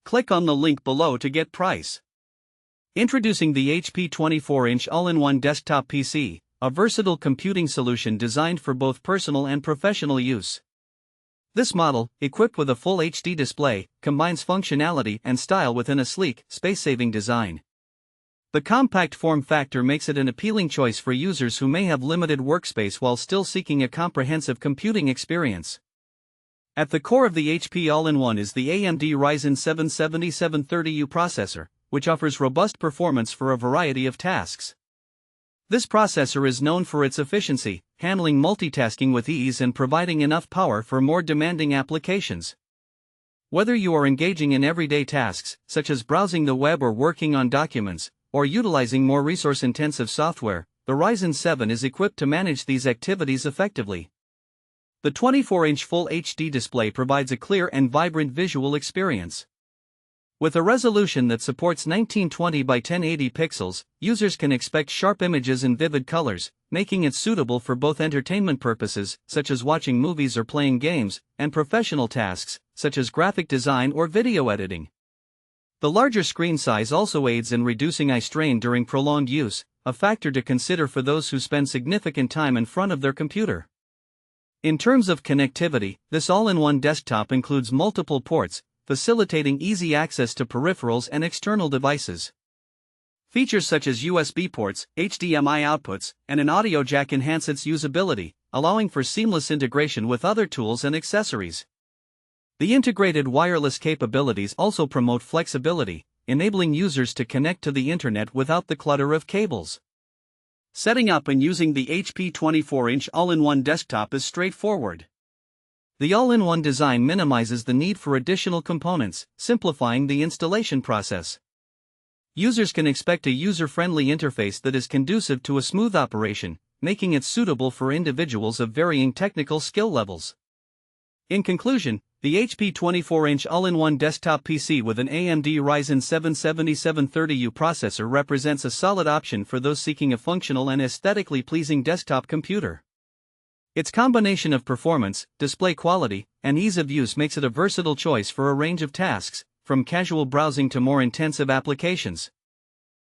Click on the link below to get price. Introducing the HP 24-inch all-in-one desktop PC, a versatile computing solution designed for both personal and professional use. This model, equipped with a full HD display, combines functionality and style within a sleek, space-saving design. The compact form factor makes it an appealing choice for users who may have limited workspace while still seeking a comprehensive computing experience. At the core of the HP all-in-one is the AMD Ryzen 7 7730U processor, which offers robust performance for a variety of tasks. This processor is known for its efficiency, handling multitasking with ease and providing enough power for more demanding applications. Whether you are engaging in everyday tasks, such as browsing the web or working on documents, or utilizing more resource-intensive software, the Ryzen 7 is equipped to manage these activities effectively. The 24-inch Full HD display provides a clear and vibrant visual experience. With a resolution that supports 1920 by 1080 pixels, users can expect sharp images and vivid colors, making it suitable for both entertainment purposes, such as watching movies or playing games, and professional tasks, such as graphic design or video editing. The larger screen size also aids in reducing eye strain during prolonged use, a factor to consider for those who spend significant time in front of their computer. In terms of connectivity, this all-in-one desktop includes multiple ports, facilitating easy access to peripherals and external devices. Features such as USB ports, HDMI outputs, and an audio jack enhance its usability, allowing for seamless integration with other tools and accessories. The integrated wireless capabilities also promote flexibility, enabling users to connect to the internet without the clutter of cables. Setting up and using the HP 24-inch all-in-one desktop is straightforward. The all-in-one design minimizes the need for additional components, simplifying the installation process. Users can expect a user-friendly interface that is conducive to a smooth operation, making it suitable for individuals of varying technical skill levels. In conclusion, the HP 24-inch all-in-one desktop PC with an AMD Ryzen 7 7730U processor represents a solid option for those seeking a functional and aesthetically pleasing desktop computer. Its combination of performance, display quality, and ease of use makes it a versatile choice for a range of tasks, from casual browsing to more intensive applications.